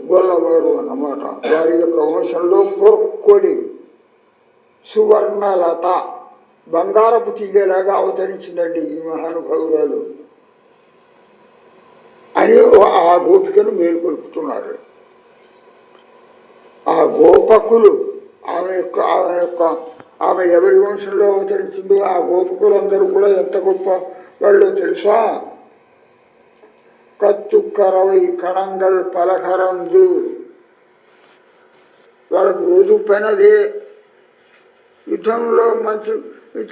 గొల్లవారు అన్నమాట. వారి యొక్క వంశంలో పొర్కొడి సువర్ణలత బంగారపు తీగలాగా అవతరించిందండి ఈ మహానుభావురాలు అని ఆ గోపికను మేలుకొల్పుతున్నారు. ఆ గోపకులు ఆమె ఎవరి వంశంలో అవతరించిందో ఆ గోపకులందరూ కూడా ఎంత గొప్ప వాళ్ళు తెలుసా? కత్తుక్కరవై కణంగల్ పలకరందు. వాళ్ళకు రోజు పని అదే. యుద్ధంలో మంచి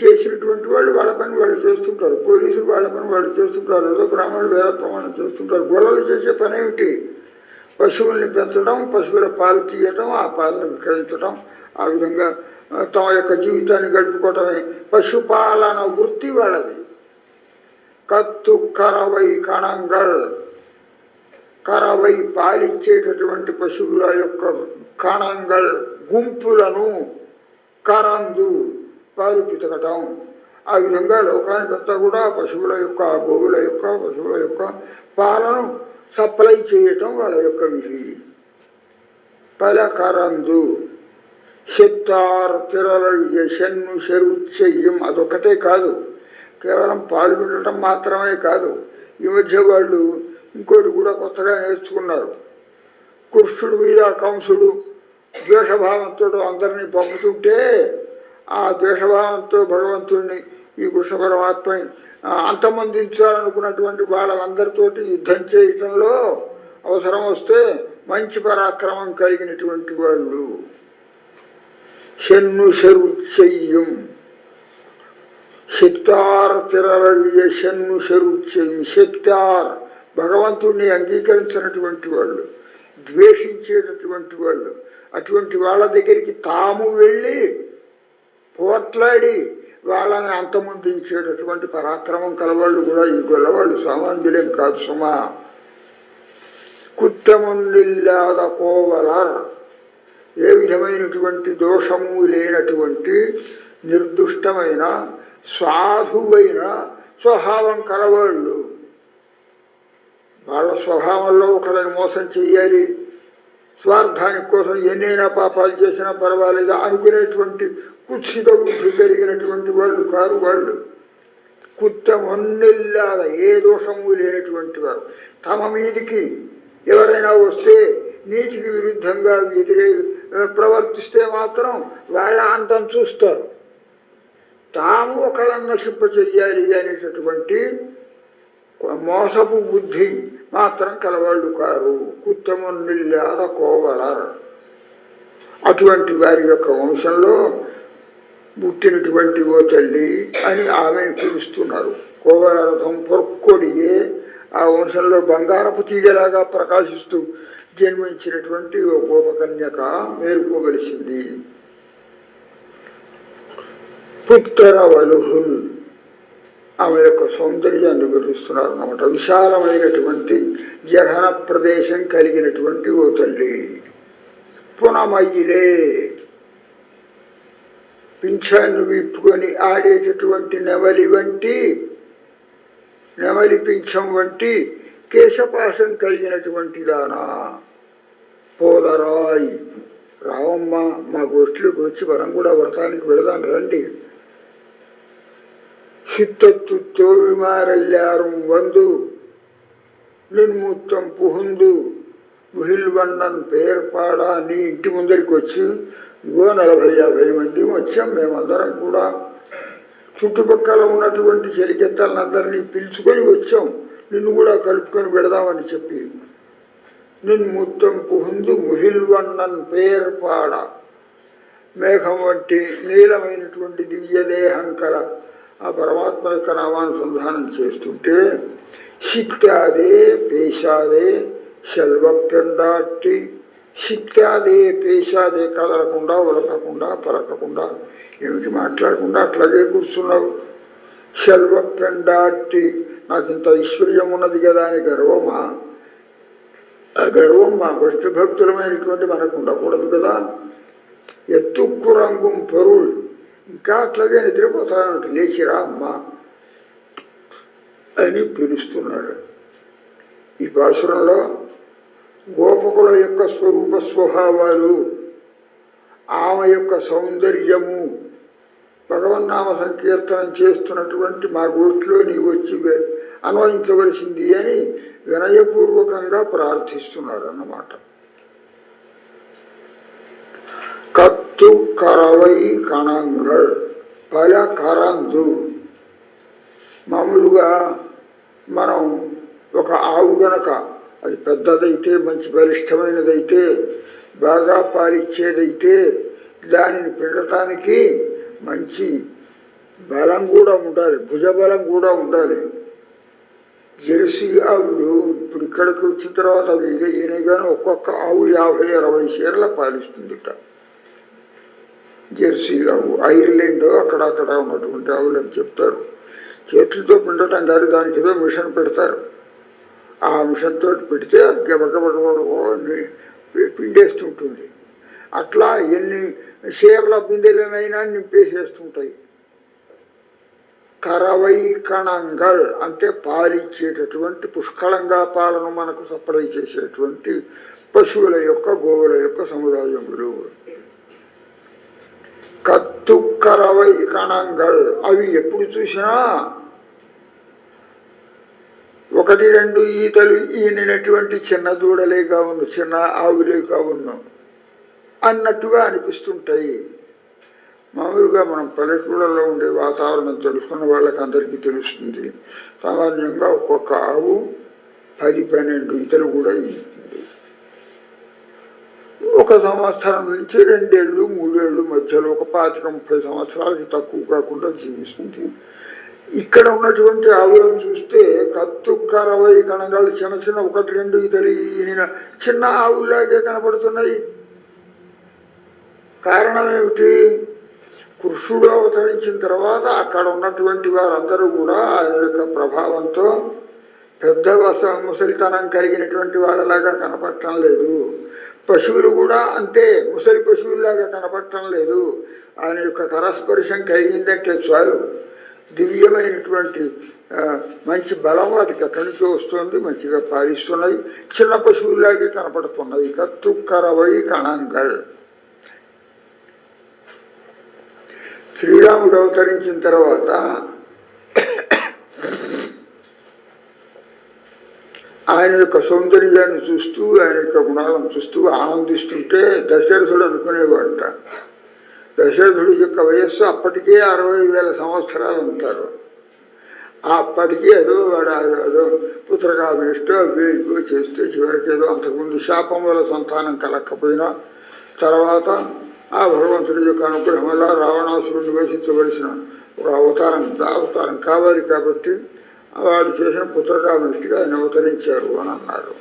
చేసినటువంటి వాళ్ళు వాళ్ళ పని వాళ్ళు చేస్తుంటారు, పోలీసులు వాళ్ళ పని వాళ్ళు చేస్తుంటారు, ఏదో బ్రాహ్మణులు వేద ప్రమాణం చేస్తుంటారు. గొల్లలు చేసే పని ఏమిటి? పశువుల్ని పెంచడం, పశువుల పాలు తీయటం, ఆ పాలను విక్రయించడం, ఆ విధంగా తమ యొక్క జీవితాన్ని గడుపుకోవటమే పశుపాలన వృత్తి వాళ్ళది. కత్తు కరవై కణంగల్, కరవై పాలిచ్చేటటువంటి పశువుల యొక్క కణంగల్ గుంపులను కరందు పాలు పితకటం. ఆ విధంగా లోకానికంతా కూడా పశువుల యొక్క గోవుల యొక్క పశువుల యొక్క పాలను సప్లై చేయటం వాళ్ళ యొక్క విధి. పలకరందు శెత్తార్ తిరలయ్య షన్ను శరుచ్చయ్యం. అదొకటే కాదు, కేవలం పాలు పిండటం మాత్రమే కాదు. ఈ మధ్య వాళ్ళు ఇంకోటి కూడా కొత్తగా నేర్చుకున్నారు. కృష్ణుడు మీద కంసుడు ద్వేషభావంతో అందరినీ పంపుతుంటే ఆ ద్వేషభావంతో భగవంతుడిని ఈ కృష్ణ పరమాత్మని అంతమొందించాలనుకున్నటువంటి వాళ్ళందరితోటి యుద్ధం చేయటంలో అవసరం వస్తే మంచి పరాక్రమం కలిగినటువంటి వాళ్ళు షన్ను శరుచ్చయ్యం. శక్తార్ తిరలయ్య షన్ను శరుచ్చయ్యం. శక్తార్ భగవంతుడిని అంగీకరించినటువంటి వాళ్ళు, ద్వేషించేటటువంటి వాళ్ళు, అటువంటి వాళ్ళ దగ్గరికి తాము వెళ్ళి పోట్లాడి వాళ్ళని అంతమొందించేటటువంటి పరాక్రమం కలవాళ్ళు కూడా ఈ గొల్లవాళ్ళు సామాన్యులేం కాదు సుమా. కుత్తముందిల్లాద కోవలర్. ఏ విధమైనటువంటి దోషము లేనటువంటి నిర్దుష్టమైన సాధువైన స్వభావం కలవాళ్ళు. వాళ్ళ స్వభావంలో ఒకళ్ళని మోసం చెయ్యాలి, స్వార్థానికి కోసం ఎన్నైనా పాపాలు చేసినా పర్వాలేదు అనుకునేటువంటి కుత్సిత బుద్ధి కలిగినటువంటి వాళ్ళు కారు వాళ్ళు. కుత్తమొన్నెల్లాద, ఏ దోషము లేనటువంటి వారు. తమ మీదికి ఎవరైనా వస్తే నీతికి విరుద్ధంగా ప్రవర్తిస్తే మాత్రం వాళ్ళ అంతం చూస్తారు. తాము ఒకళ్ళని నశింప చెయ్యాలి అనేటటువంటి మోసపు బుద్ధి మాత్రం కలవాళ్ళు కారు. కుత్తమొన్నెల్లాద కోవలర్. అటువంటి వారి యొక్క వంశంలో పుట్టినటువంటి ఓ తల్లి అని ఆమెను పిలుస్తున్నారు. కోవలరథం పొర్కొడియే. ఆ వంశంలో బంగారపు తీగలాగా ప్రకాశిస్తూ జన్మించినటువంటి ఓ గోపకన్యక మేలుకోవలసింది. పుత్తరవలుహుల్. ఆమె యొక్క సౌందర్యాన్ని వివరిస్తున్నారు అన్నమాట. విశాలమైనటువంటి జగన ప్రదేశం కలిగినటువంటి ఓ తల్లి. పునమయిలే. పింఛాన్ని విప్పుకొని ఆడేటటువంటి నెమలి పింఛం వంటి కేశపాశం కలిగినటువంటి దానా. పోదరాయ్. రావమ్మ, మా గోష్ఠిలోకి వచ్చి మనం కూడా వ్రతానికి వెళదాం రండి. சித்தத்து தோழிமாரெல்லாரும் வந்து నిర్ముత్తం పుహుందు ముహిల్వన్నన్ పేర్పాడా. నీ ఇంటి ముందరికి వచ్చి ఇగో 40-50 మంది వచ్చాం, మేమందరం కూడా చుట్టుపక్కల ఉన్నటువంటి చెలికెత్తలందరినీ పిలుచుకొని వచ్చాం, నిన్ను కూడా కలుపుకొని వెళదామని చెప్పి. నిర్ముత్తం పుహుందు ముహిల్వన్నన్ పేర్పాడ. మేఘం వంటి నీలమైనటువంటి దివ్యదేహం కల ఆ పరమాత్మ యొక్క నామానుసంధానం చేస్తుంటే శిక్తాదే పేషాదే శల్వపెండాట్టి. శిక్తాదే పేషాదే, కదలకుండా ఉలకకుండా పలకకుండా ఏమిటి మాట్లాడకుండా అట్లాగే కూర్చున్నావు. శల్వపెండాట్టి, నాకు ఇంత ఐశ్వర్యం ఉన్నది కదా అని గర్వమా? ఆ గర్వం మా విష్ణు భక్తులమైనటువంటి మనకు ఉండకూడదు కదా. ఎత్తుక్కు రంగుం పొరుల్. ఇంకా అట్లాగే నిద్రపోతానంటే లేచిరా అమ్మా అని పిలుస్తున్నాడు. ఈ పాసురంలో గోపకుల యొక్క స్వరూప స్వభావాలు, ఆమె యొక్క సౌందర్యము, భగవన్నామ సంకీర్తనం చేస్తున్నటువంటి మా గోష్ఠిలో నీవు వచ్చి అన్వయించవలసింది అని వినయపూర్వకంగా ప్రార్థిస్తున్నారు అన్నమాట. కత్తు కరవై కణంగల్ పల కరందు. మామూలుగా మనం ఒక ఆవు గనక అది పెద్దదైతే, మంచి బలిష్టమైనదైతే, బాగా పాలిచ్చేదైతే దానిని పిండటానికి మంచి బలం కూడా ఉండాలి, భుజబలం కూడా ఉండాలి. జెర్సీ ఆవులు ఇప్పుడు ఇక్కడికి వచ్చిన తర్వాత అవి ఈయనగానే ఒక్కొక్క ఆవు 50-60 షేర్ల పాలిస్తుందిట. జెర్సీ ఆవు ఐర్లాండ్ అక్కడక్కడ ఉన్నటువంటి ఆవులు అని చెప్తారు. చేతులతో పిండటం కాదు, దానికి ఏదో మిషన్ పెడతారు. ఆ మిషన్తో పెడితే గబగబగబని పిండేస్తుంటుంది. అట్లా ఎన్ని షేర్ల బిందెలనైనా నింపేసేస్తుంటాయి. కరవై కణంగల్ అంటే పాలిచ్చేటటువంటి, పుష్కలంగా పాలను మనకు సప్లై చేసేటువంటి పశువుల యొక్క, గోవుల యొక్క సముదాయములు. కత్తు కరవై కణంగల్ అవి ఎప్పుడు చూసినా 1-2 ఈతలు ఈనినటువంటి చిన్న దూడలే కావును, చిన్న ఆవులే కావును అన్నట్టుగా అనిపిస్తుంటాయి. మామూలుగా మనం పల్లెటూళ్ళలో ఉండే వాతావరణం తెలుసుకున్న వాళ్ళకి అందరికీ తెలుస్తుంది. సామాన్యంగా ఒక్కొక్క ఆవు 10-12 ఈతలు కూడా ఈతుంది. 1 సంవత్సరం నుంచి 2 ఏళ్ళు 3 ఏళ్ళు మధ్యలో ఒక 25-30 సంవత్సరాలకి తక్కువ కాకుండా జీవిస్తుంది. ఇక్కడ ఉన్నటువంటి ఆవులను చూస్తే కత్తు కరవై కణగాలు చిన్న చిన్న 1-2 ఈతలు ఈనిన చిన్న ఆవులాగే కనపడుతున్నాయి. కారణం ఏమిటి? కృష్ణుడు అవతరించిన తర్వాత అక్కడ ఉన్నటువంటి వారందరూ కూడా ఆయన యొక్క ప్రభావంతో పెద్ద ముసలితనం కలిగినటువంటి వాళ్ళలాగా కనపడటం లేదు. పశువులు కూడా అంతే, ముసలి పశువుల్లాగా కనపడటం లేదు. ఆయన యొక్క కరస్పర్శం కలిగిందంటే చాలు, దివ్యమైనటువంటి మంచి బలం వాటికి అక్కడి నుంచి వస్తుంది, మంచిగా పాలిస్తున్నాయి, చిన్న పశువుల్లాగే కనపడుతున్నాయి. కత్తు కరవై కణంగల్. శ్రీరాముడు అవతరించిన తర్వాత ఆయన యొక్క సౌందర్యాన్ని చూస్తూ, ఆయన యొక్క గుణాలను చూస్తూ ఆనందిస్తుంటే దశరథుడు అనుకునేవాడట. దశరథుడి యొక్క వయస్సు అప్పటికే 60,000 సంవత్సరాలు ఉంటారు. అప్పటికీ వాడు పుత్రకామేష్టో అభివృద్ధి చేస్తే చివరికి అంతకుముందు శాపం వల్ల సంతానం కలక్కపోయినా తర్వాత ఆ భగవంతుడి యొక్క అనుగ్రహం వల్ల రావణాసురుడిని వేసించవలసిన ఒక అవతారం కావాలి కాబట్టి వాడు చేసిన పుత్రకామేష్టిగా ఆయన అవతరించారు అని అన్నారు.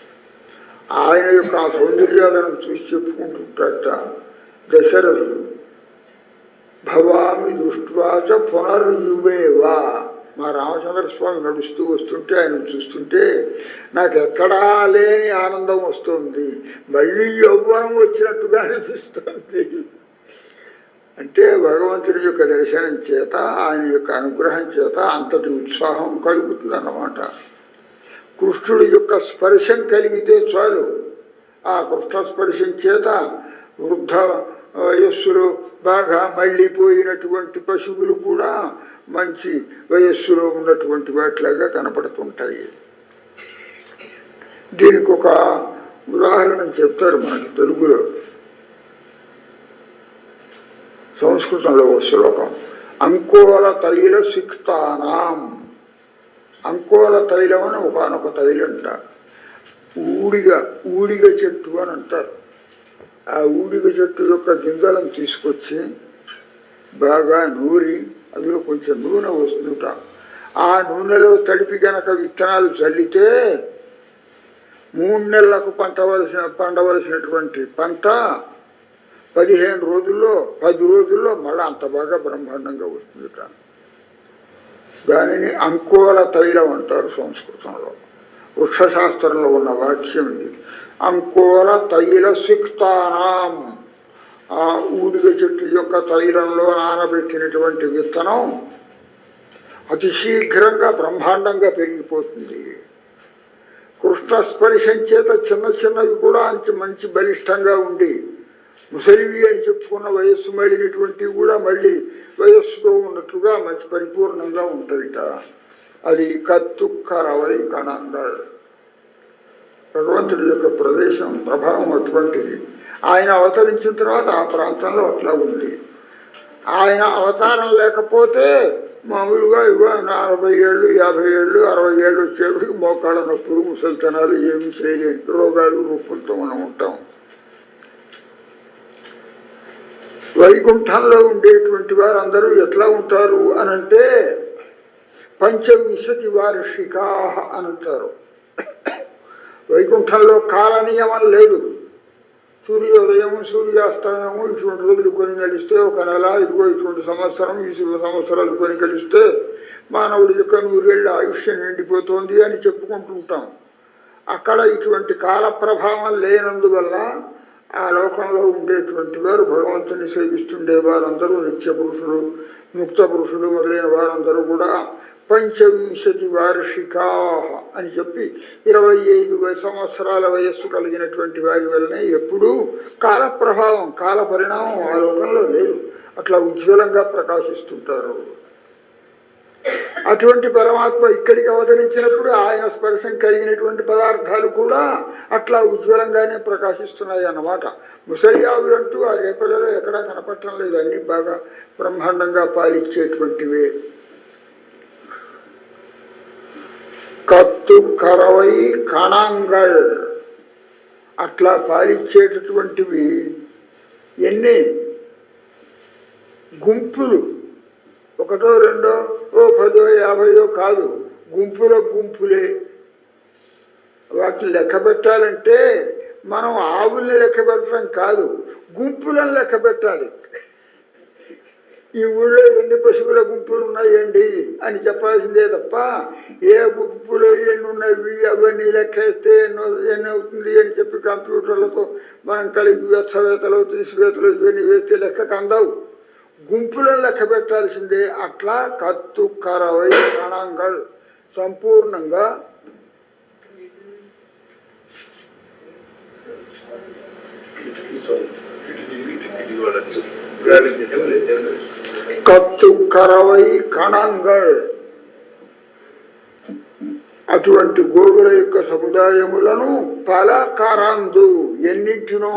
ఆయన యొక్క ఆ సౌందర్యాలను చూసి చెప్పుకుంటుంటాట దశరథుడు. భవామి దృష్ట్వాచ పునర్యువేవా. మా రామచంద్రస్వామి నడుస్తూ వస్తుంటే, ఆయన చూస్తుంటే నాకు ఎక్కడా లేని ఆనందం వస్తుంది, మళ్ళీ యౌవనం వచ్చినట్టుగా అనిపిస్తుంది. అంటే భగవంతుడి యొక్క దర్శనం చేత, ఆయన యొక్క అనుగ్రహం చేత అంతటి ఉత్సాహం కలుగుతుందన్నమాట. కృష్ణుడి యొక్క స్పర్శం కలిగితే చాలు. ఆ కృష్ణ స్పర్శం చేత వృద్ధ వయస్సులో బాగా మళ్ళీపోయినటువంటి పశువులు కూడా మంచి వయస్సులో ఉన్నటువంటి వాటిలాగా కనపడుతుంటాయి. దీనికి ఒక ఉదాహరణ చెప్తారు మనకి తెలుగులో. సంస్కృతంలో ఒక శ్లోకం, అంకోల తైల సిక్తానాం. అంకోల తైలం అని ఒకనొక తైలంట. ఊడిగ చెట్టు అని అంటారు. ఆ ఊడిగ చెట్టు యొక్క గింజలను తీసుకొచ్చి బాగా నూరి అందులో కొంచెం నూనె వస్తుంట. ఆ నూనెలో తడిపి గనక విత్తనాలు చల్లితే 3 నెలలకు పండవలసినటువంటి పంట 15 రోజుల్లో 10 రోజుల్లో మళ్ళీ అంత బాగా బ్రహ్మాండంగా వస్తుందిట. దానిని అంకోల తైలం అంటారు సంస్కృతంలో. వృక్షశాస్త్రంలో ఉన్న వాక్యం ఇది. అంకోల తైల సిక్తానాం. ఆ ఊడిగ చెట్టు యొక్క తైలంలో నానబెట్టినటువంటి విత్తనం అతి శీఘ్రంగా బ్రహ్మాండంగా పెరిగిపోతుంది. కృష్ణ స్పర్శం చేత చిన్న చిన్నవి కూడా మంచి బలిష్టంగా ఉండి ముసలివి అని చెప్పుకున్న వయస్సు మళ్ళినటువంటివి కూడా మళ్ళీ వయస్సుతో ఉన్నట్లుగా మంచి పరిపూర్ణంగా ఉంటుందిట. అది కత్తు కరవై కణంగా భగవంతుడి యొక్క ప్రదేశం ప్రభావం అటువంటిది. ఆయన అవతరించిన తర్వాత ఆ ప్రాంతంలో అట్లా ఉంది. ఆయన అవతారం లేకపోతే మామూలుగా ఇగో 40 ఏళ్ళు 50 ఏళ్ళు 60 ఏళ్ళు వచ్చేటికి మోకాళ్ళ నొప్పులు ముసలితనాలు ఏమి చేయలేని రోగాలు రూపులతో మనం ఉంటాం. వైకుంఠంలో ఉండేటువంటి వారు అందరూ ఎట్లా ఉంటారు అనంటే పంచవింశతి వార్షికా అని అంటారు. వైకుంఠంలో కాల నియమం లేదు. సూర్యోదయము సూర్యాస్తమయము ఇటువంటి రోజులు కొని కలిస్తే ఒక నెల, ఇదిగో ఇటువంటి సంవత్సరం, ఈ సంవత్సరాలు కొని కలిస్తే మానవుడి యొక్క 100 ఏళ్ళ ఆయుష్యం నిండిపోతుంది అని చెప్పుకుంటుంటాం. అక్కడ ఇటువంటి కాల ప్రభావం లేనందువల్ల ఆ లోకంలో ఉండేటువంటి వారు భగవంతుని సేవిస్తుండే వారందరూ నిత్య పురుషులు, ముక్త పురుషులు మొదలైన వారందరూ కూడా పంచవింశతి వార్షికా అని చెప్పి 25 సంవత్సరాల వయస్సు కలిగినటువంటి వారి వల్లనే ఎప్పుడూ కాల ప్రభావం కాల పరిణామం ఆ లోకంలో లేదు. అట్లా ఉజ్వలంగా ప్రకాశిస్తుంటారు. అటువంటి పరమాత్మ ఇక్కడికి అవతరించినప్పుడు ఆయన స్పర్శం కలిగినటువంటి పదార్థాలు కూడా అట్లా ఉజ్వలంగానే ప్రకాశిస్తున్నాయి అన్నమాట. ముసలి ఆవులు అంటూ ఆ రేపలలో ఎక్కడా కనపడటం లేదు. అన్ని బాగా బ్రహ్మాండంగా పాలించేటువంటివే. కత్తు కరవై కణంగల్ అట్లా పాలించేటటువంటివి ఎన్ని గుంపులు, 1 2 10 50 కాదు, గుంపులే. వాటిని లెక్క పెట్టాలంటే మనం ఆవుల్ని లెక్క పెట్టడం కాదు, గుంపులను లెక్క పెట్టాలి. ఈ ఊళ్ళో ఎన్ని పశువుల గుంపులు ఉన్నాయండి అని చెప్పాల్సిందే తప్ప ఏ గుంపులో ఎన్ని ఉన్నవి అవన్నీ లెక్కేస్తే ఎన్ని అవుతుంది అని చెప్పి కంప్యూటర్లతో మనం కలిపి వెచ్చవేతలు తీసివేతలు ఇవన్నీ వేస్తే లెక్క కందవు. గుంపులను లెక్క పెట్టాల్సిందే. అట్లా కత్తు కరవై కణంగల్ సంపూర్ణంగా కత్తు కరవై కణంగల్ అటువంటి గోగుల యొక్క సముదాయములను పలకరందు ఎన్నింటినో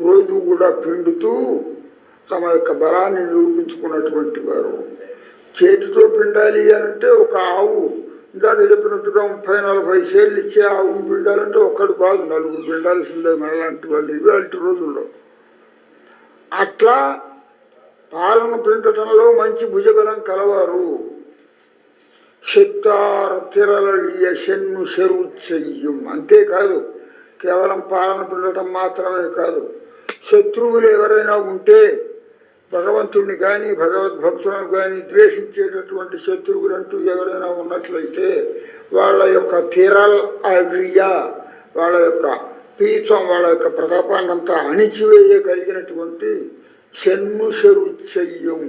రోజు కూడా పిండుతూ తమ యొక్క బలాన్ని నిరూపించుకున్నటువంటి వారు. చేతితో పిండాలి అంటే ఒక ఆవు ఇందాక చెప్పినట్టుగా 30-40 సేర్లు ఇచ్చే ఆవును పిండాలంటే ఒక్కడు కాదు, 4 పిండాల్సిందే మనలాంటి వాళ్ళు ఇవాళ రోజుల్లో. అట్లా పాలను పిండటంలో మంచి భుజబలం కలవారు. శక్తార తిరలయ్య షన్ను చెరువు చెయ్యం. అంతేకాదు కేవలం పాలన పిండటం మాత్రమే కాదు, శత్రువులు ఎవరైనా ఉంటే భగవంతుడిని కానీ భగవద్భక్తులను కానీ ద్వేషించేటటువంటి శత్రువులంటూ ఎవరైనా ఉన్నట్లయితే వాళ్ళ యొక్క తిరల్ అయ్య, వాళ్ళ యొక్క పీఠం, వాళ్ళ యొక్క ప్రతాపాన్నంతా అణిచివేయగలిగినటువంటి షన్ను చెరువు చెయ్యం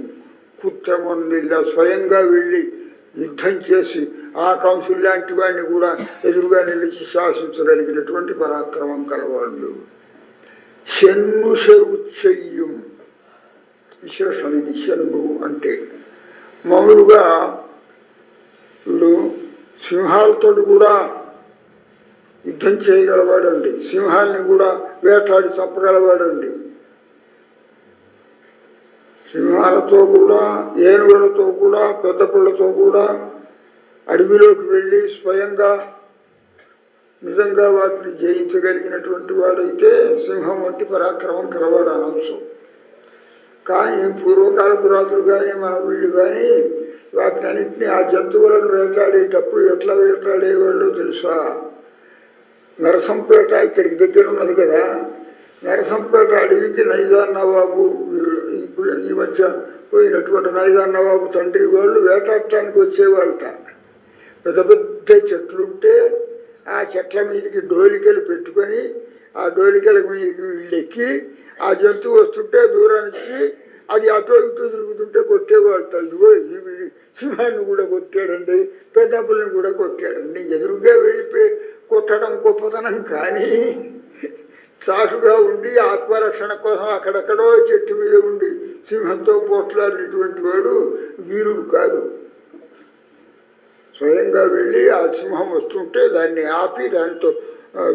కుత్తమొందిల్ల స్వయంగా వెళ్ళి యుద్ధం చేసి ఆ కంసులు లాంటి వాడిని కూడా ఎదురుగా నిలిచి శాసించగలిగినటువంటి పరాక్రమం కలవాళ్ళు. షన్ను చెరువు చెయ్యం విశేషం ఇది. షన్ను అంటే మామూలుగా ఇప్పుడు సింహాలతో కూడా యుద్ధం చేయగలవాడండి, సింహాల్ని కూడా వేటాడి చంపగలవాడండి. సింహాలతో కూడా, ఏనుగులతో కూడా, పెద్ద పుళ్ళతో కూడా అడవిలోకి వెళ్ళి స్వయంగా నిజంగా వాటిని జయించగలిగినటువంటి వాడైతే సింహం వంటి పరాక్రమం కలవాడు అనొచ్చు. కానీ పూర్వకాలపు రాజులు కానీ మన వీళ్ళు కానీ వాటిని అన్నింటినీ ఆ జంతువులను వేటాడేటప్పుడు ఎట్లా వేటాడేవాళ్ళు తెలుసా? నరసంపేట ఇక్కడికి దగ్గర ఉన్నది కదా, నరసంపేట అడవికి నైజాం నవాబు, ఇప్పుడు ఈ మధ్య పోయినటువంటి నైజాం నవాబు తండ్రి వాళ్ళు వేటాడటానికి వచ్చేవాళ్ళట. పెద్ద పెద్ద చెట్లుంటే ఆ చెట్ల మీదకి డోలికలు పెట్టుకొని ఆ డోలికల మీదకి వీళ్ళెక్కి ఆ జంతువు వస్తుంటే దూరానికి అది అటో ఇటో తిరుగుతుంటే కొట్టేవాళ్ళట. ఇదిగో ఈ సింహాన్ని కూడా కొట్టాడండి, పెద్దపుల్ని కూడా కొట్టాడండి. ఎదురుగా వెళ్ళిపోయి కొట్టడం గొప్పతనం, కానీ చాటుగా ఉండి ఆత్మరక్షణ కోసం అక్కడెక్కడో చెట్టు మీద ఉండి సింహంతో పోట్లాడినటువంటి వాడు వీరుడు కాదు. స్వయంగా వెళ్ళి ఆ సింహం వస్తుంటే దాన్ని ఆపి దానితో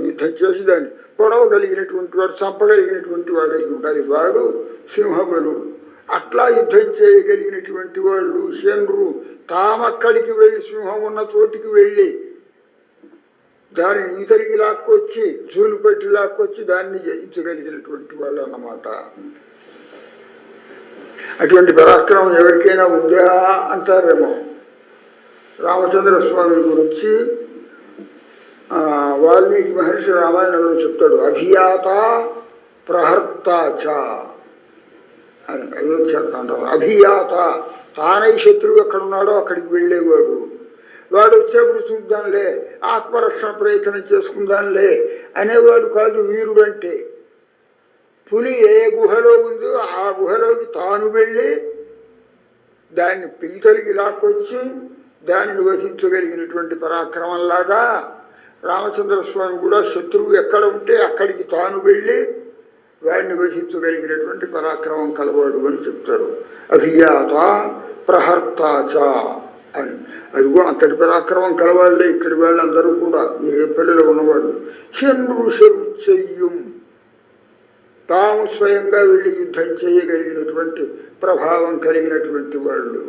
యుద్ధం చేసి దాన్ని పొడవగలిగినటువంటి వాడు, చంపగలిగినటువంటి వాడై ఉండాలి. వాడు సింహబలుడు. అట్లా యుద్ధం చేయగలిగినటువంటి వాళ్ళు శనురు తామక్కడికి వెళ్ళి సింహం ఉన్న చోటికి వెళ్ళి దానిని ఇతరికి లాక్కొచ్చి జూలు పెట్టి లాక్కొచ్చి దాన్ని జయించగలిగినటువంటి వాళ్ళు అన్నమాట. అటువంటి పరాక్రమం ఎవరికైనా ఉందా అంటారేమో. రామచంద్ర స్వామి గురించి వాల్మీకి మహర్షి రామాయణంలో చెప్తాడు. అభియాత ప్రహర్తాచ అని అయోధ్య అంటారు. అభియాత తానై శత్రువు ఎక్కడున్నాడో అక్కడికి వెళ్ళేవాడు. వాడు వచ్చేప్పుడు చూద్దాంలే, ఆత్మరక్షణ ప్రయత్నం చేసుకుందాంలే అనేవాడు కాదు వీరుడు అంటే. పులి ఏ గుహలో ఉందో ఆ గుహలోకి తాను వెళ్ళి దాన్ని పీతలికి లాక్కొచ్చి దానిని వధించగలిగినటువంటి పరాక్రమంలాగా రామచంద్ర స్వామి కూడా శత్రువు ఎక్కడ ఉంటే అక్కడికి తాను వెళ్ళి వాడిని వధించగలిగినటువంటి పరాక్రమం కలవాడు అని చెప్తారు. అభియాత ప్రహర్తాచ అని. అదిగో అంతటి పరాక్రమం కలవాళ్ళే ఇక్కడి వాళ్ళందరూ కూడా, ఈ రేపల్లిలో ఉన్నవాళ్ళు. చెయ్యం తాము స్వయంగా వెళ్ళి యుద్ధం చేయగలిగినటువంటి ప్రభావం కలిగినటువంటి వాళ్ళు.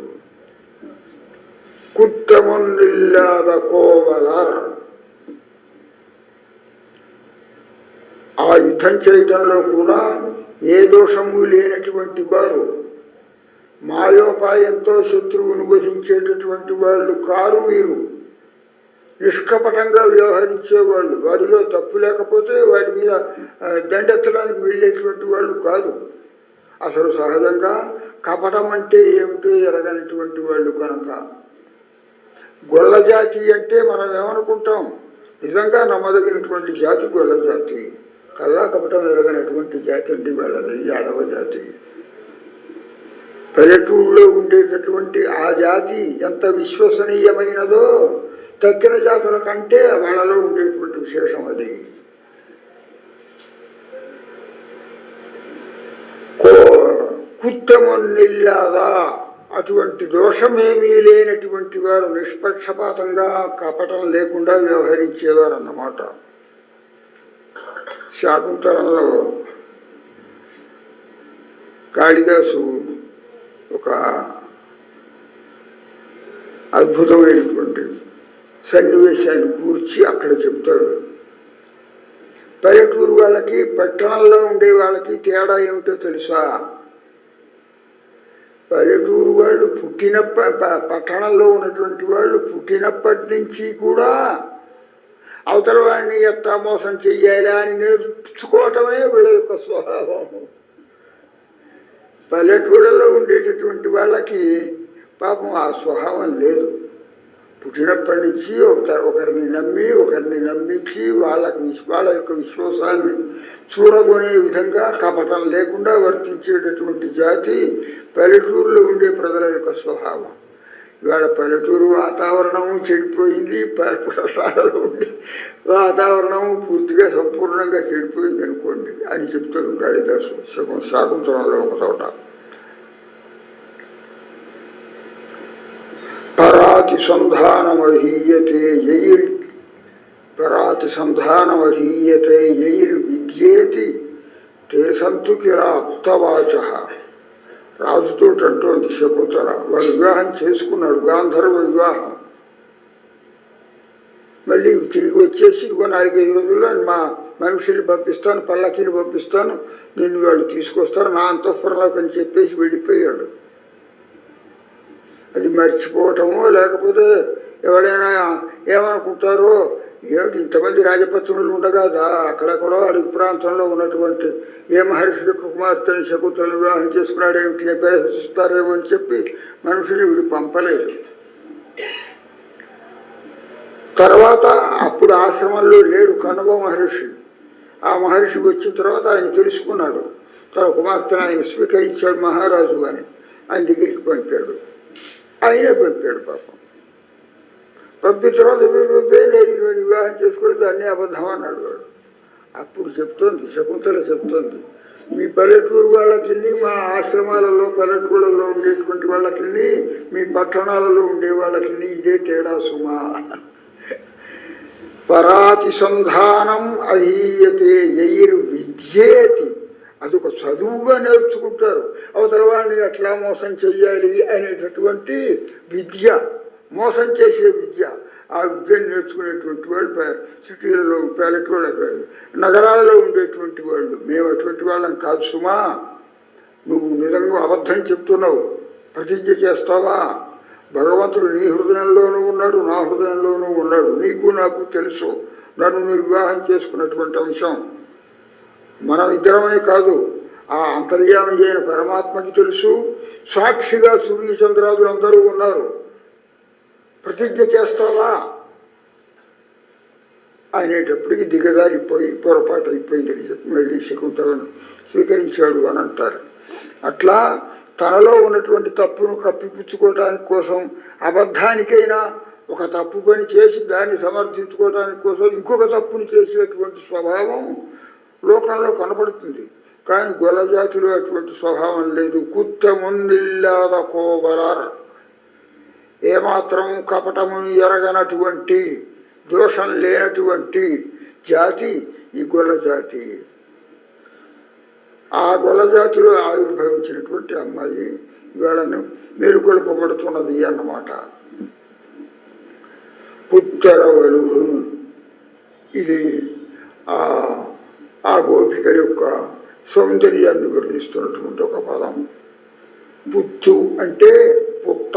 కుట్టముల్లాద కోవలర్, ఆ యుద్ధం చేయటంలో కూడా ఏ దోషము లేనటువంటి వారు, మాయోపాయంతో శత్రువును వధించేటటువంటి వాళ్ళు కారు వీరు. నిష్కపటంగా వ్యవహరించేవాళ్ళు, వారిలో తప్పు లేకపోతే వాడి మీద దండెత్తడానికి వెళ్ళేటువంటి వాళ్ళు కాదు. అసలు సహజంగా కపటం అంటే ఏమిటో ఎరగనటువంటి వాళ్ళు కనుక. గొల్ల జాతి అంటే మనం ఏమనుకుంటాం, నిజంగా నమ్మదగినటువంటి జాతి గొల్ల జాతి. కల్లా కపటం ఎరగనటువంటి జాతి అంటే వాళ్ళది యాదవ జాతి. పల్లెటూరులో ఉండేటటువంటి ఆ జాతి ఎంత విశ్వసనీయమైనదో తక్కిన జాతుల కంటే వాళ్ళలో ఉండేటువంటి విశేషం అది. కుత్తమొన్నిల్లాదా, అటువంటి దోషమేమీ లేనటువంటి వారు నిష్పక్షపాతంగా కపటం లేకుండా వ్యవహరించేవారు అన్నమాట. శాకుంతలంలో కాళిదాసు ఒక అద్భుతమైనటువంటి సన్నివేశాన్ని కూర్చి అక్కడ చెప్తాడు. పల్లెటూరు వాళ్ళకి పట్టణంలో ఉండే వాళ్ళకి తేడా ఏమిటో తెలుసా? పల్లెటూరు వాళ్ళు పట్టణంలో ఉన్నటువంటి వాళ్ళు పుట్టినప్పటి నుంచి కూడా అవతల వాడిని ఎట్లా మోసం చెయ్యాలా అని నేర్చుకోవటమే వీళ్ళ యొక్క స్వభావం. పల్లెటూళ్ళలో ఉండేటటువంటి వాళ్ళకి పాపం ఆ స్వభావం లేదు. పుట్టినప్పటి నుంచి ఒకరిని నమ్మించి వాళ్ళ యొక్క విశ్వాసాన్ని చూరగొనే విధంగా కపటం లేకుండా వర్తించేటటువంటి జాతి పల్లెటూరులో ఉండే ప్రజల యొక్క స్వభావం. ఇవాళ పల్లెటూరు వాతావరణము చెడిపోయింది, పట్టణాలలో ఉండే వాతావరణము పూర్తిగా సంపూర్ణంగా చెడిపోయింది అనుకోండి అని చెప్తారు కాళిదాసు శాకుంతలంలో ఒక చోట. పరాతి సంధానమధీయతే యైర్విద్యేతి తే సంతు కిలా ఉక్తవాచ. రాజుతో అంటోంది శకుంతల. వాడు వివాహం చేసుకున్నాడు, గాంధర్వ వివాహం. మళ్ళీ తిరిగి వచ్చేసి ఇదిగో 4-5 రోజుల్లో మా మనుషుల్ని పంపిస్తాను, పల్లకీలు పంపిస్తాను, నిన్ను వాళ్ళు తీసుకొస్తారు నా అంతఃపురంలోకి అని చెప్పేసి వెళ్ళిపోయాడు. అది మర్చిపోవటమో లేకపోతే ఎవరైనా ఏమనుకుంటారో, ఏమిటి ఇంతమంది రాజపత్రులు ఉండగా అక్కడెక్కడో అడుగు ప్రాంతంలో ఉన్నటువంటి ఏ మహర్షి యొక్క కుమార్తెని శకుంతలను వివాహం చేసుకున్నాడేమిటి ప్రదర్శిస్తారేమో అని చెప్పి మనుషులు వీడు పంపలేదు. తర్వాత అప్పుడు ఆశ్రమంలో లేడు కణవ మహర్షి. ఆ మహర్షి వచ్చిన తర్వాత ఆయన తెలుసుకున్నాడు. తన కుమార్తెను ఆయన స్వీకరించాడు మహారాజు అని ఆయన దగ్గరికి పంపాడు. ఆయనే పంపాడు పాపం. పంపిన తర్వాత నేను వివాహం చేసుకుని దాన్ని అబద్ధం అన్నాడు వాడు. అప్పుడు చెప్తోంది శకుంతల చెప్తోంది, మీ పల్లెటూరు వాళ్ళకి మా ఆశ్రమాలలో పల్లెటూళ్ళలో ఉండేటువంటి వాళ్ళకి మీ పట్టణాలలో ఉండే వాళ్ళకి ఇదే తేడా సుమా. పరాతి సంధానం అధీయతే యైర్ విద్యేతి, అదొక చదువుగా నేర్చుకుంటారు. అవతల వాడిని ఎట్లా మోసం చెయ్యాలి అనేటటువంటి విద్య, మోసం చేసే విద్య, ఆ విద్యను నేర్చుకునేటువంటి వాళ్ళు సిటీలలో పల్లెటూళ్ళ నగరాలలో ఉండేటువంటి వాళ్ళు. మేము అటువంటి వాళ్ళం కాదు సుమా. నువ్వు నిజంగా అబద్ధం చెప్తున్నావు, ప్రతిజ్ఞ చేస్తావా? భగవంతుడు నీ హృదయంలోనూ ఉన్నాడు, నా హృదయంలోనూ ఉన్నాడు, నీకు నాకు తెలుసు. నన్ను నీ వివాహం చేసుకున్నటువంటి అంశం మనం ఇద్దరమే కాదు, ఆ అంతర్యామి అయిన పరమాత్మకి తెలుసు. సాక్షిగా సూర్యచంద్రాదులందరూ ఉన్నారు. ప్రతిజ్ఞ చేస్తావా అనేటప్పటికి దిగజారిపోయి పొరపాటు అయిపోయిందని చెప్పి మళ్ళీ శకుంతలను స్వీకరించాడు అని అంటారు. అట్లా తనలో ఉన్నటువంటి తప్పును కప్పిపుచ్చుకోవడానికి కోసం, అబద్ధానికైనా ఒక తప్పు పని చేసి దాన్ని సమర్థించుకోవడానికి కోసం ఇంకొక తప్పుని చేసేటువంటి స్వభావం లోకంలో కనపడుతుంది. కానీ గొల్ల జాతిలో అటువంటి స్వభావం లేదు. కుత్తముందిల్లాద కోబరార్, ఏమాత్రం కపటము ఎరగనటువంటి, దోషం లేనటువంటి జాతి ఈ గొల్ల జాతి. ఆ గొల్ల జాతిలో ఆవిర్భవించినటువంటి అమ్మాయి వీళ్ళను మేలుకొల్పబడుతున్నది అన్నమాట. పుత్తరవలు, ఇది ఆ గోపిక యొక్క సౌందర్యాన్ని వర్ణిస్తున్నటువంటి ఒక పదం. పుత్తు అంటే పుట్ట,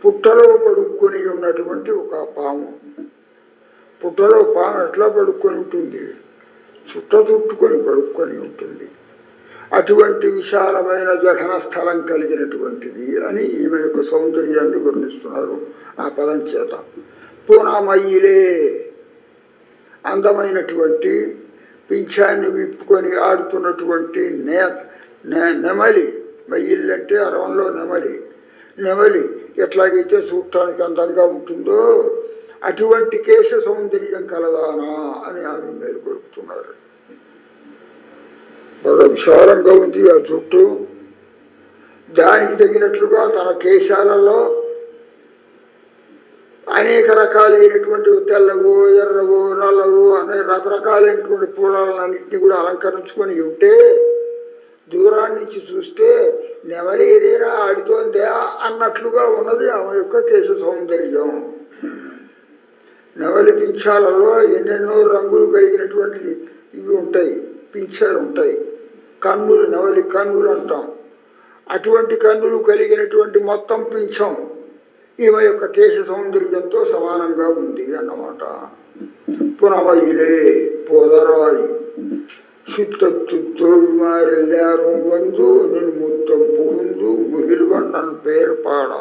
పుట్టలో పడుక్కొని ఉన్నటువంటి ఒక పాము. పుట్టలో పాము ఎట్లా పడుక్కొని ఉంటుంది? చుట్ట చుట్టుకొని పడుక్కొని ఉంటుంది. అటువంటి విశాలమైన జఘన స్థలం కలిగినటువంటిది అని ఈమె యొక్క సౌందర్యాన్ని వర్ణిస్తున్నారు ఆ పదం చేత. పూనామయ్యిలే, అందమైనటువంటి పింఛాన్ని విప్పుకొని ఆడుతున్నటువంటి నెమలి. మయ్యిల్ అంటే అరవంలో నెమలి. నెమలి ఎట్లాగైతే చూడటానికి అందంగా ఉంటుందో అటువంటి కేశ సౌందర్యం కలదానా అని ఆమె మేలుకొలుపుతున్నారు. బాగా విశాలంగా ఉంది ఆ జుట్టు. దానికి తగినట్లుగా తన కేశాలలో అనేక రకాలైనటువంటి తెల్లవో ఎర్రవో నల్లవో అనే రకరకాలైనటువంటి పూలన్నింటినీ కూడా అలంకరించుకొని ఉంటే దూరాన్ని నుంచి చూస్తే నెమలి ఏదైనా ఆడుతోందా అన్నట్లుగా ఉన్నది ఆమె యొక్క కేశ సౌందర్యం. నెమలి పింఛాలలో ఎన్నెన్నో రంగులు కలిగినటువంటి ఇవి ఉంటాయి, పింఛాలు ఉంటాయి. కన్నులు, నెమలి కన్నులు అంటాం. అటువంటి కన్నులు కలిగినటువంటి మొత్తం పింఛం ఈమె యొక్క కేశ సౌందర్యంతో సమానంగా ఉంది అన్నమాట. పునమయిలే పోదరాయి சுத்தத்து தோல்மார் எல்லாரும் வந்து நின் முத்தம் புகுந்து ముగిల్వన్ నన్ను పేరు పాడా.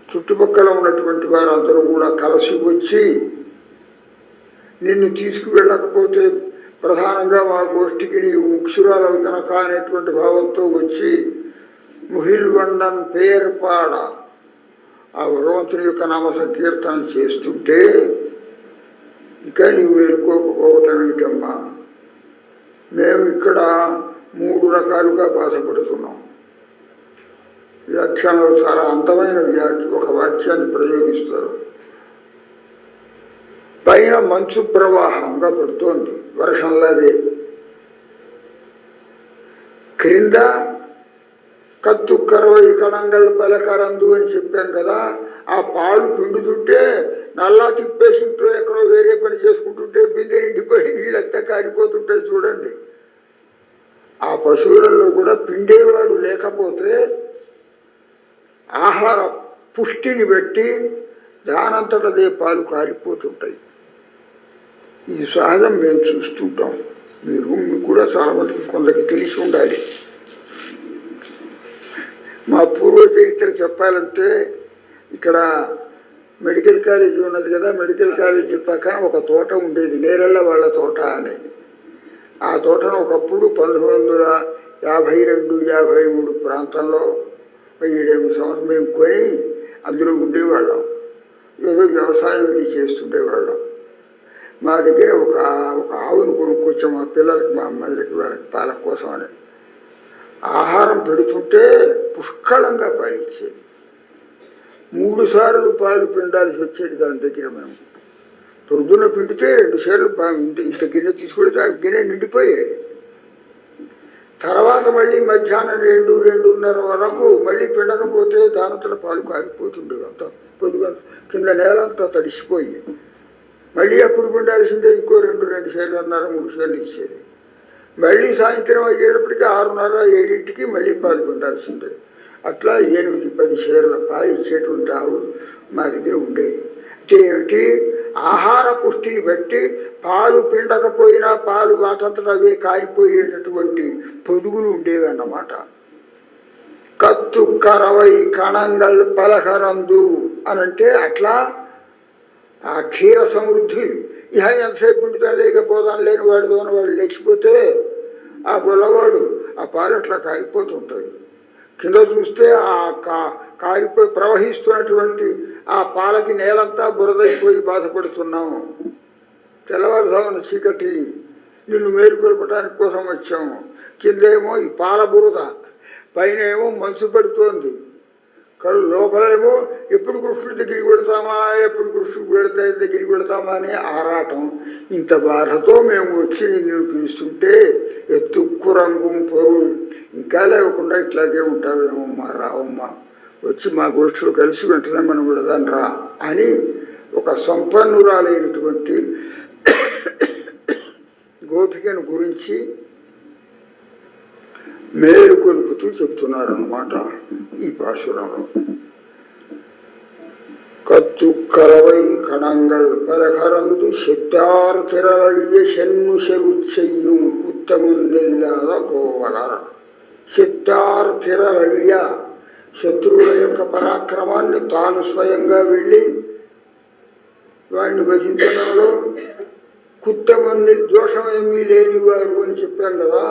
చుట్టుపక్కల ఉన్నటువంటి వారందరూ కూడా కలిసి వచ్చి నిన్ను తీసుకువెళ్ళకపోతే ప్రధానంగా మా గోష్ఠికి నీవు ముక్షురాలు కనుక అనేటువంటి భావంతో వచ్చి ముహిల్వన్నన్ పేరు పాడ ఆ భగవంతుని యొక్క నామ సంకీర్తనం చేస్తుంటే ఇంకా నీవు వెళ్ళుకోకపోవటం ఏమిటమ్మా? మేము ఇక్కడ 3 రకాలుగా బాధపడుతున్నాం. వ్యాఖ్యానంలో చాలా అందమైన ఒక వాక్యాన్ని ప్రయోగిస్తారు. పైన మంచు ప్రవాహంగా పడుతోంది, వర్షంలాగే. క్రింద కత్తు కరవై కణంగల్ పలకరందు అని చెప్పాం కదా, ఆ పాలు పిండుతుంటే నల్లా తిప్పేసింటూ ఎక్కడో వేరే పని చేసుకుంటుంటే బిందె నిండిపోయి నీళ్ళంతా కారిపోతుంటాయి చూడండి. ఆ పశువులలో కూడా పిండేవాడు లేకపోతే ఆహార పుష్టిని బట్టి దానంతటదే పాలు కారిపోతుంటాయి. ఇది సహజం, మేము చూస్తుంటాం. మీకు కూడా చాలా మందికి కొందరికి తెలిసి ఉండాలి. మా పూర్వ చరిత్ర చెప్పాలంటే ఇక్కడ మెడికల్ కాలేజీ ఉన్నది కదా, మెడికల్ కాలేజీ పక్కన ఒక తోట ఉండేది, నేరెళ్ళ వాళ్ళ తోట అని. ఆ తోటను ఒకప్పుడు 1952-53 ప్రాంతంలో 7 సంవత్సరం మేము కొని అందులో ఉండేవాళ్ళం. ఏదో వ్యవసాయం ఇది చేస్తుండేవాళ్ళం. మా దగ్గర ఒక ఆవును కొనుక్కొచ్చాం మా పిల్లలకి, మా అమ్మాయిలకి, వాళ్ళకి పాల కోసం అని. ఆహారం పెడుతుంటే పుష్కళంగా పాలిచ్చేది. 3 సార్లు పాలు పిండాల్సి వచ్చేది దాని దగ్గర. మేము పొద్దున్న పిండితే 2 సార్లు ఇంత గిన్నె తీసుకుంటే ఆ గిన్నె నిండిపోయేది. తర్వాత మళ్ళీ మధ్యాహ్నం 2-2:30 వరకు మళ్ళీ పిండకపోతే దానంతట పాలు కారిపోతుండేది. అంతా పొద్దుగా కింద నేలంతా తడిసిపోయి మళ్ళీ అప్పుడు పిండాల్సిందే. ఇంకో 2 సార్లు అన్నారు, 3 సార్లు ఇచ్చేది. మళ్ళీ సాయంత్రం అయ్యేటప్పటికి 6:30-7ంటికి మళ్ళీ పాలు పిండాల్సిందే. అట్లా 8-10 సార్ల పాలు ఇచ్చేటువంటి ఆవు మా దగ్గర ఉండేది. అంటే ఏమిటి, ఆహార పుష్టిని బట్టి పాలు పిండకపోయినా పాలు వాటంతటా అవే కారిపోయేటటువంటి పొదుగులు ఉండేవి అన్నమాట. కత్తు కరవై కణంగల్ పలకరందు అనంటే అట్లా ఆ క్షీర సమృద్ధి. ఇహ ఎంతసేపు పిండితే లేకపోదాం లేని వాడు లేచిపోతే ఆ గొల్లవాడు ఆ పాలు అట్లా కారిపోతుంటాయి. కింద చూస్తే ఆ కారిపోయి ప్రవహిస్తున్నటువంటి ఆ పాలకి నేలంతా బురదైపోయి బాధపడుతున్నాము. తెల్లవారుజామున చీకటి, నిన్ను మేలుకొల్పడానికి కోసం వచ్చాము. కిందేమో ఈ పాల బురద, పైన ఏమో మంచు పడుతోంది. లోపలేమో ఎప్పుడు కృష్ణుడి దగ్గరికి వెళతామా, ఎప్పుడు కృష్ణుడి దగ్గరికి వెళతామా అని ఆరాటం. ఇంత బాధతో మేము వచ్చి నిన్ను పిలుస్తుంటే ఎత్తుక్కు రంగు పొరుగు ఇంకా లేకుండా ఇట్లాగే ఉంటావేమమ్మా, రావమ్మా, వచ్చి మా గోష్ఠులు కలిసి వెంటనే మనం వెళదాం రా అని ఒక సంపన్నురాలైనటువంటి గోపికను గురించి మేలు కొలుపుతూ చెప్తున్నారన్నమాట ఈ పాశురంలో. కత్తు కరవై కణంగల్ పలకరందు శక్తార్ తిరళియ షన్ను చెరుచెయ్యు ఉత్తముందెల్లాద కోవలర. శక్తార్ తిరళియ, శత్రువుల యొక్క పరాక్రమాన్ని తాను స్వయంగా వెళ్ళి వాడిని భజించడంలో కుత్తముంది దోషమేమీ లేనివారు అని చెప్పాం కదా.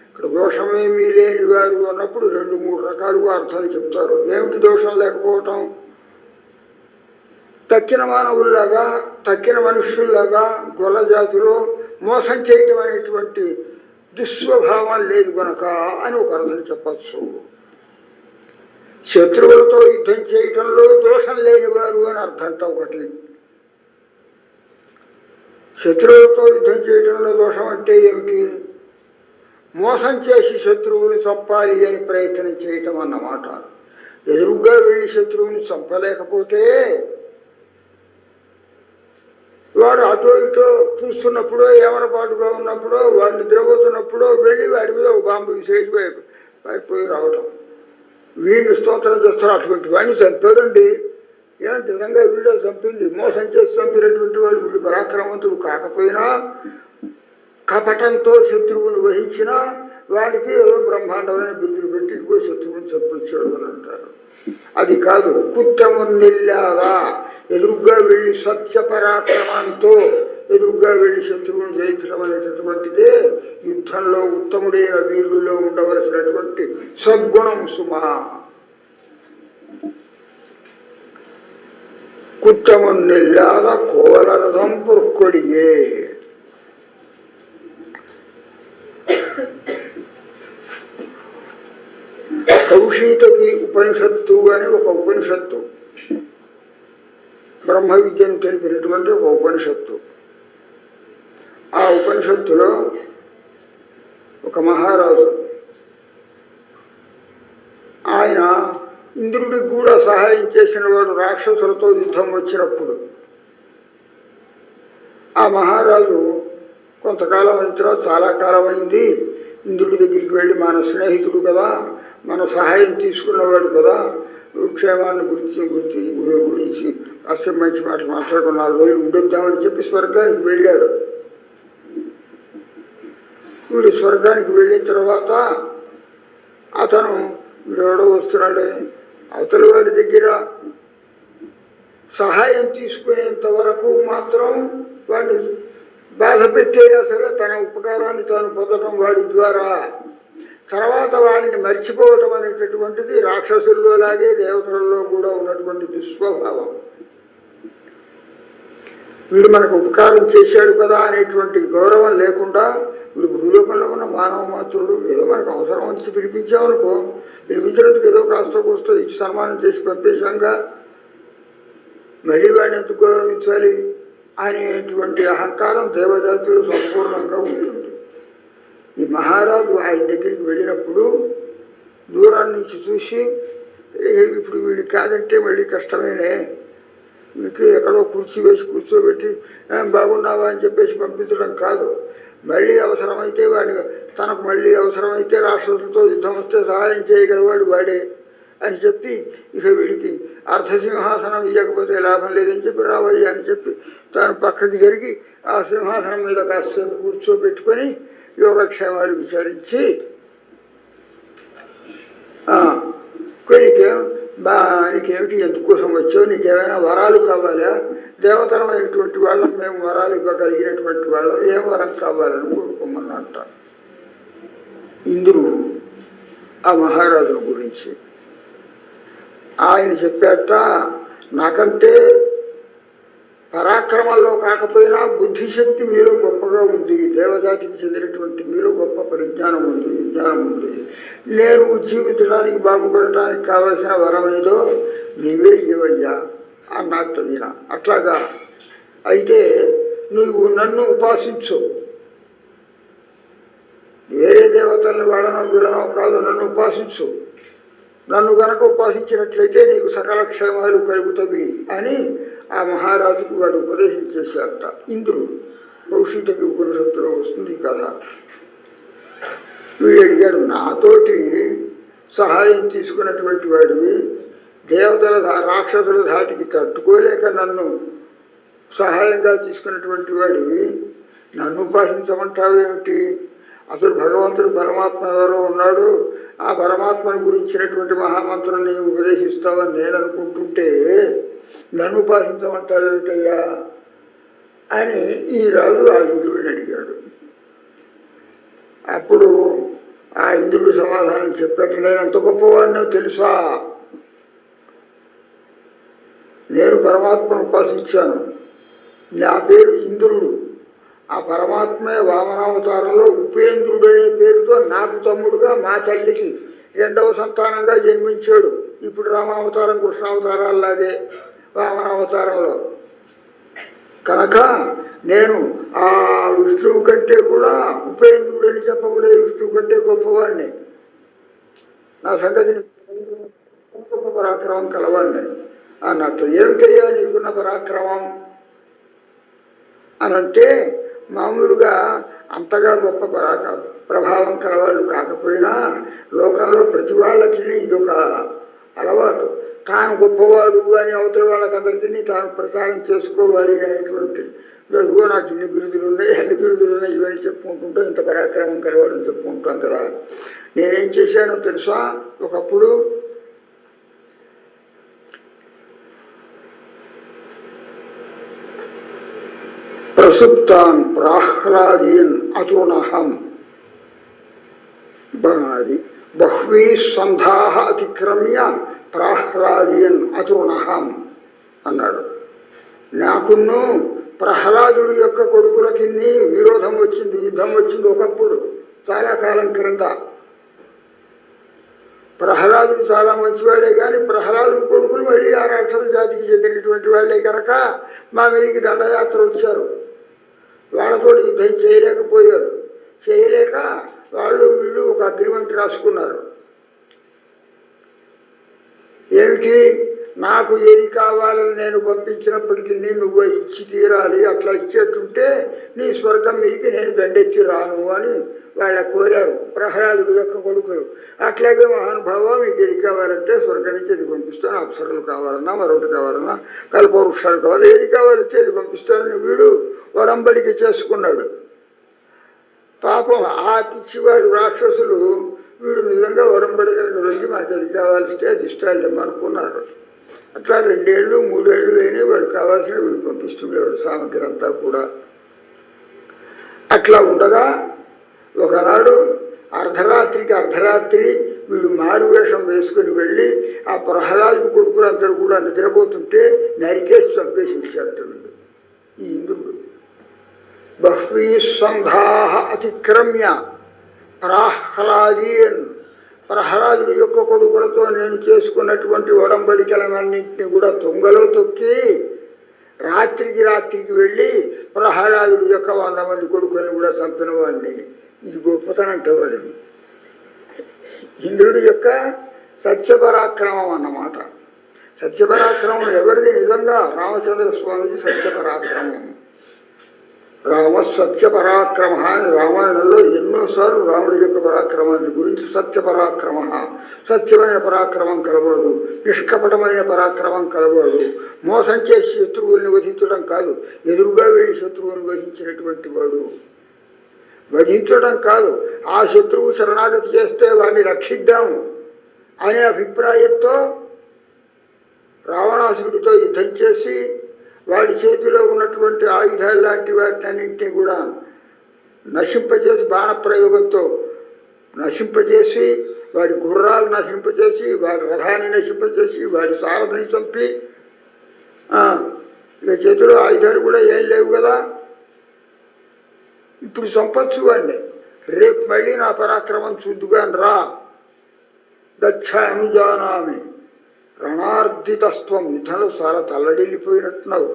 ఇక్కడ దోషమేమీ లేనివారు అన్నప్పుడు 2-3 రకాలుగా అర్థాలు చెప్తారు. ఏమిటి దోషం లేకపోవటం? తక్కిన మానవుల్లాగా, తక్కిన మనుష్యుల్లాగా గొల్ల జాతిలో మోసం చేయటం అనేటువంటి దుస్వభావం లేదు గనక అని ఒక అర్థం చెప్పచ్చు. శత్రువులతో యుద్ధం చేయటంలో దోషం లేనివారు అని అర్థంట ఒకటి. శత్రువులతో యుద్ధం చేయటంలో దోషం అంటే ఏమిటి? మోసం చేసి శత్రువుని చంపాలి అని ప్రయత్నం చేయటం అన్నమాట. ఎదురుగా వెళ్ళి శత్రువుని చంపలేకపోతే వాడు అటో ఇటో చూస్తున్నప్పుడో ఏమరపాటుగా ఉన్నప్పుడో వాడు నిద్రపోతున్నప్పుడో వెళ్ళి వాడి మీద ఒక బాంబు విసిరేసి పారిపోయి రావటం. వీడిని స్తోత్రం చేస్తారు. అటువంటి వాడిని చంపాడండి. ఏంటి విధంగా వీడియో చంపింది, మోసం చేసి చంపినటువంటి వాడు వీడు పరాక్రమవంతుడు కాకపోయినా కపటంతో శత్రువుని వహించిన వాడికి ఏదో బ్రహ్మాండమైన బిరుదులు పెట్టి ఇంకో శత్రువుని చంపించాడు అని అంటారు. అది కాదు. కుత్తమున్నెల్లారా, ఎదురుగ్గా వెళ్ళి సత్య పరాక్రమంతో ఎదురుగ్గా వెళ్ళి శత్రువుని జయించడం అనేటటువంటిదే యుద్ధంలో ఉత్తముడైన వీరుల్లో ఉండవలసినటువంటి సద్గుణం సుమా. కుత్తమున్నెల్లార కోవలరథం పొర్కొడియే. కౌశీతకి ఉపనిషత్తు అని ఒక ఉపనిషత్తు, బ్రహ్మ విద్యను తెలిపినటువంటి ఒక ఉపనిషత్తు. ఆ ఉపనిషత్తులో ఒక మహారాజు, ఆయన ఇంద్రుడికి కూడా సహాయం చేసిన వాడు రాక్షసులతో యుద్ధం వచ్చినప్పుడు. ఆ మహారాజు కొంతకాలం అయిన తర్వాత, చాలా కాలం అయింది, ఇంద్రుడి దగ్గరికి వెళ్ళి మన స్నేహితుడు కదా, మన సహాయం తీసుకున్నవాడు కదా, క్షేమాన్ని గురించి అసలు మంచి మాటలు మాట్లాడుకుని 4 రోజులు ఉండొద్దామని చెప్పి స్వర్గానికి వెళ్ళాడు. వీడు స్వర్గానికి వెళ్ళిన తర్వాత అతను వీడెవడో వస్తున్నాడే, అవతల వాడి దగ్గర సహాయం తీసుకునేంత వరకు మాత్రం వాడిని బాధ పెట్టేలా సరే తన ఉపకారాన్ని తాను పొందడం వాడి ద్వారా. తర్వాత వాళ్ళని మర్చిపోవటం అనేటటువంటిది రాక్షసుల్లో లాగే దేవతలలో కూడా ఉన్నటువంటి దుస్వభావం. వీడు మనకు ఉపకారం చేశాడు కదా అనేటువంటి గౌరవం లేకుండా వీడు భూలోకంలో ఉన్న మానవ మాత్రుడు, ఏదో మనకు అవసరం వచ్చి పిలిపించామనుకో, పిలిపించినందుకు ఏదో కాస్త కూస్తో ఇచ్చి సన్మానం చేసి పంపేశాంగా మళ్ళీ వాడిని ఎందుకు గౌరవించాలి అనేటువంటి అహంకారం దేవజాతులు సంపూర్ణంగా ఉంటుంది. ఈ మహారాజు ఆయన దగ్గరికి వెళ్ళినప్పుడు దూరాన్ని నుంచి చూసి, ఇప్పుడు వీడికి కాదంటే మళ్ళీ కష్టమేనే, వీడికి ఎక్కడో కుర్చీ వేసి కూర్చోబెట్టి బాగున్నావా అని చెప్పేసి పంపించడం కాదు. మళ్ళీ అవసరమైతే వాడి తనకు మళ్ళీ అవసరమైతే రాష్ట్రాలతో యుద్ధం వస్తే సహాయం చేయగలవాడు వాడే అని చెప్పి, ఇక వీడికి అర్ధసింహాసనం ఇవ్వకపోతే లాభం లేదని చెప్పి రావయ్య అని చెప్పి తాను పక్కకి జరిగి ఆ సింహాసనం మీద కాసేపు కూర్చోబెట్టుకొని యోగక్షేమాలు విచారించి, నీకేమిటి, ఎందుకోసం వచ్చావు, నీకేమైనా వరాలు కావాలా, దేవతలమైనటువంటి వాళ్ళం మేము వరాలు ఇవ్వగలిగినటువంటి వాళ్ళం, ఏం వరం కావాలని కోరుకోమని అంటారు ఇంద్రుడు ఆ మహారాజుల గురించి. ఆయన చెప్పాట, నాకంటే పరాక్రమంలో కాకపోయినా బుద్ధిశక్తి మీలో గొప్పగా ఉంది, దేవజాతికి చెందినటువంటి మీలో గొప్ప పరిజ్ఞానం ఉంది, విజ్ఞానం ఉంది, నేను జీవించడానికి బాగుపడటానికి కావలసిన వరం ఏదో నీవే ఇవ్వయ్యా అన్నట్టు ఈయన. అట్లాగా అయితే నువ్వు నన్ను ఉపాసించు, వేరే దేవతల్ని వాడనో వీడనో కాదు, నన్ను ఉపాసించు, నన్ను గనక ఉపాసించినట్లయితే నీకు సకల క్షేమాలు కలుగుతాయి అని ఆ మహారాజుకు వాడు ఉపదేశం చేశారట. ఇంద్రుడు కౌశితకి ఉపనిషత్తులో వస్తుంది కదా. వీడు అడిగాడు, నాతోటి సహాయం తీసుకున్నటువంటి వాడివి, దేవతల రాక్షసుల ధాటికి తట్టుకోలేక నన్ను సహాయంగా తీసుకున్నటువంటి వాడివి, నన్ను ఉపాసించమంటావేమిటి, అసలు భగవంతుడు పరమాత్మ ఎవరో ఉన్నాడు, ఆ పరమాత్మను గురించినటువంటి మహామంత్రం నీవు ఉపదేశిస్తావని నేను అనుకుంటుంటే నన్ను ఉపాసించమంటావేమిటయ్యా అని ఈ రాజు ఆ ఇంద్రుడిని అడిగాడు. అప్పుడు ఆ ఇంద్రుడు సమాధానం చెప్పాడు, నేను అంత గొప్పవాడినో తెలుసా, నేను పరమాత్మను ఉపాసించాను, నా పేరు ఇంద్రుడు, ఆ పరమాత్మే వామనావతారంలో ఉపేంద్రుడు అనే పేరుతో నాకు తమ్ముడుగా మా తల్లికి రెండవ సంతానంగా జన్మించాడు. ఇప్పుడు రామావతారం కృష్ణావతారాల్లాగే వామనావతారంలో. కనుక నేను ఆ విష్ణువు కంటే కూడా ఉపేంద్రుడు అని చెప్పబడే విష్ణువు కంటే గొప్పవాడిని, నా సంగతిని గొప్ప పరాక్రమం కలవాడిని అన్నట్టు. ఏమిటయ్యా నీకున్న పరాక్రమం అనంటే, మామూలుగా అంతగా గొప్ప ప్రభావం కలవాళ్ళు కాకపోయినా లోకంలో ప్రతి వాళ్ళకి ఇదొక అలవాటు, తాను గొప్పవాడు అని అవతల వాళ్ళకందరికీ తాను ప్రచారం చేసుకోవాలి అనేటువంటి, ఇదిగో నాకు ఇన్ని బిరుదులు ఉన్నాయి, అన్ని బిరుదులు ఉన్నాయి, ఇవన్నీ చెప్పుకుంటుంటే ఇంత పరాక్రమం కలవాడని చెప్పుకుంటాం కదా. నేనేం చేశానో తెలుసా, ఒకప్పుడు ప్రసుప్తాన్ ప్రాహ్లాదీన్ అతునహం బహ్వీ సంధాః అతిక్రమ్య ప్రాహ్లాదీన్ అతునహం అన్నాడు. నాకును ప్రహ్లాదుడి యొక్క కొడుకులకి విరోధం వచ్చింది, యుద్ధం వచ్చింది ఒకప్పుడు, చాలా కాలం క్రింద. ప్రహ్లాదుడు చాలా మంచివాడే, కానీ ప్రహ్లాదుడి కొడుకులు మళ్ళీ ఆ రాక్షస జాతికి చెందినటువంటి వాళ్ళే కనుక మా మీదకి దండయాత్ర వచ్చారు. వాళ్ళతో యుద్ధం చేయలేకపోయారు. చేయలేక వాళ్ళు వీళ్ళు ఒక అగ్రిమెంట్ రాసుకున్నారు. ఏమిటి, నాకు ఏది కావాలని నేను పంపించినప్పటికీ నువ్వు ఇచ్చి తీరాలి, అట్లా ఇచ్చేట్టుంటే నీ స్వర్గం మీదకి నేను దండెత్తి రాను అని వాళ్ళ కోరారు ప్రహ్లాదుడి యొక్క కొడుకులు. అట్లాగే మహానుభావ మీకు ఏది కావాలంటే స్వర్గం నుంచి అది పంపిస్తాను, అప్సరలు కావాలన్నా మరొకటి కావాలన్నా కల్పవృక్షాలు కావాలి, ఏది కావాలంటే అది పంపిస్తానని వీడు వరంబడికి చేసుకున్నాడు. పాపం ఆ పిచ్చివాడు రాక్షసులు వీడు నిజంగా వరంబడికి రోజు మనకి అది కావాల్స్తే అది ఇష్టాలు అనుకున్నారు. అట్లా 2 ఏళ్ళు 3 ఏళ్ళు అయినా వాడు కావాల్సిన వీడు పంపిస్తుండేవాడు సామగ్రి అంతా కూడా. అట్లా ఉండగా ఒకనాడు అర్ధరాత్రి వీడు మారువేషం వేసుకుని వెళ్ళి ఆ ప్రహ్లాదు కొడుకులందరూ కూడా నిద్రపోతుంటే నరికేసి చంపేసి ఇచ్చాడు వీడు ఈ ఇంద్రుడు. బహ్వీ సంఘా అతిక్రమ్య ప్రహ్లాదుడి యొక్క కొడుకులతో నేను చేసుకున్నటువంటి ఒడంబడికలన్నింటినీ కూడా తుంగలో తొక్కి రాత్రికి వెళ్ళి ప్రహ్లాదుడి యొక్క 100 మంది కొడుకులను కూడా చంపిన వాడిని. ఇది గొప్పతనంటే వాడిది ఇంద్రుడి యొక్క సత్యపరాక్రమం అన్నమాట. సత్యపరాక్రమం ఎవరిది? నిజంగా రామచంద్ర స్వామిది సత్యపరాక్రమం. రామ సత్యపరాక్రమ అని రామాయణంలో ఎన్నోసార్లు రాముడి యొక్క పరాక్రమాన్ని గురించి సత్యపరాక్రమ, సత్యమైన పరాక్రమం కలవాడు, నిష్కపటమైన పరాక్రమం కలవాడు, మోసం చేసి శత్రువుల్ని వధించడం కాదు, ఎదురుగా వెళ్ళి శత్రువులను వధించినటువంటి వాడు. వధించడం కాదు, ఆ శత్రువు శరణాగతి చేస్తే వాడిని రక్షిద్దాము అనే అభిప్రాయంతో రావణాసురుడితో యుద్ధం చేసి వాడి చేతిలో ఉన్నటువంటి ఆయుధాలు లాంటి వాటినన్నింటినీ కూడా నశింపజేసి, బాణప్రయోగంతో నశింపజేసి, వాడి గుర్రాలు నశింపజేసి, వాడి రథాన్ని నశింపజేసి, వాడి సారథిని చంపి, ఇక చేతిలో ఆయుధాలు కూడా ఏం లేవు కదా, ఇప్పుడు చంపచ్చు వాడిని. రేపు మళ్ళీ నా పరాక్రమం చూద్దుగాని రా, గచ్చానుజానామి రణార్ధితస్త్వం. యుద్ధంలో చాలా తల్లడిల్లిపోయినట్టున్నావు.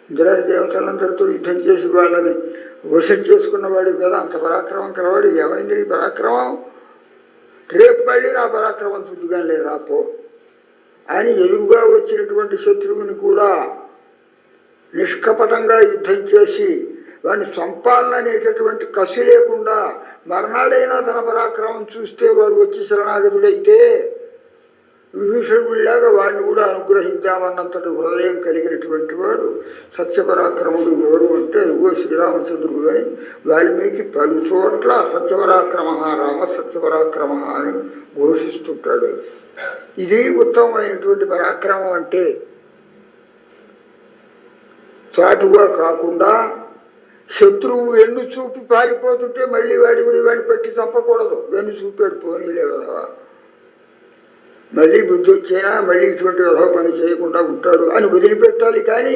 ఇంద్రాది దేవతలందరితో యుద్ధం చేసి వాళ్ళని వశం చేసుకున్నవాడు కదా, అంత పరాక్రమం కలవాడు. ఏమైంది నీ పరాక్రమం? రేపు మళ్ళీ నా పరాక్రమం చూద్దుగాని లేదు రాపో అని ఎదురుగా వచ్చినటువంటి శత్రువుని కూడా నిష్కపటంగా యుద్ధం చేసి వాడిని చంపాలనేటటువంటి కసి లేకుండా మర్నాడైనా తన పరాక్రమం చూస్తే వాడు వచ్చి శరణాగతుడైతే విభీషణుడిలాగా వాడిని కూడా అనుగ్రహిద్దామన్నంతటి హృదయం కలిగినటువంటి వాడు సత్యపరాక్రముడు ఎవరు అంటే ఇగో శ్రీరామచంద్రుడు అని వాల్మీకి పలు చోట్ల సత్యపరాక్రమ రామ సత్యపరాక్రమ అని ఘోషిస్తుంటాడు. ఇది ఉత్తమమైనటువంటి పరాక్రమం అంటే. చాటుగా కాకుండా శత్రువు వెన్ను చూపి పారిపోతుంటే మళ్ళీ వాడిని పెట్టి చంపకూడదు. వెన్ను చూపాడు పోనీలే కదా, మళ్ళీ బుద్ధి వచ్చైనా మళ్ళీ ఇటువంటి విధవ పని చేయకుండా ఉంటాడు అని వదిలిపెట్టాలి. కానీ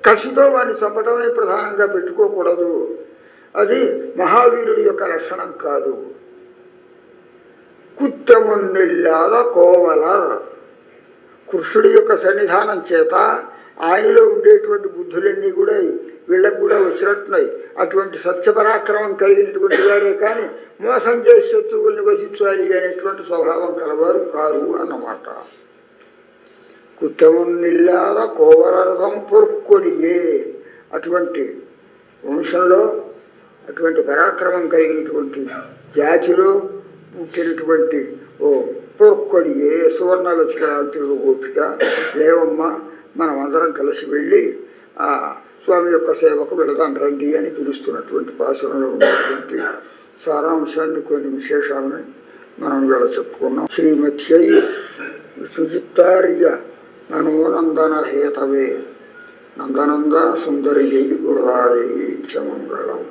కసితో వాడిని చంపడమే ప్రధానంగా పెట్టుకోకూడదు. అది మహావీరుడి యొక్క లక్షణం కాదు. కుత్తమున్నెల్లాద కోవలర్, కృష్ణుడి యొక్క సన్నిధానం చేత ఆయనలో ఉండేటువంటి బుద్ధులన్నీ కూడా వీళ్ళకు కూడా వచ్చినట్టున్నాయి. అటువంటి సత్యపరాక్రమం కలిగినటువంటి వారే కానీ మోసం చేసి శత్రువుల్ని వసించాలి అనేటువంటి స్వభావం కలవారు కారు అన్నమాట. కుత్తమున్నిల్లాద కోవలరథం పొరుక్కొడియే, అటువంటి వంశంలో అటువంటి పరాక్రమం కలిగినటువంటి జాతిలో పుట్టినటువంటి పొరుక్కొడియే సువర్ణలక్ష్మి గోపిక లేవమ్మ, మనం అందరం కలిసి వెళ్ళి ఆ స్వామి యొక్క సేవకు వెళదాం రండి అని పిలుస్తున్నటువంటి పాసురంలో ఉన్నటువంటి సారాంశాన్ని, కొన్ని విశేషాలని మనం ఇలా చెప్పుకున్నాం. శ్రీమత్యై సుచిత్తార్య మనోనందన హేతవే నందనంద సుందరి గురాయ నిత్యమంగళం.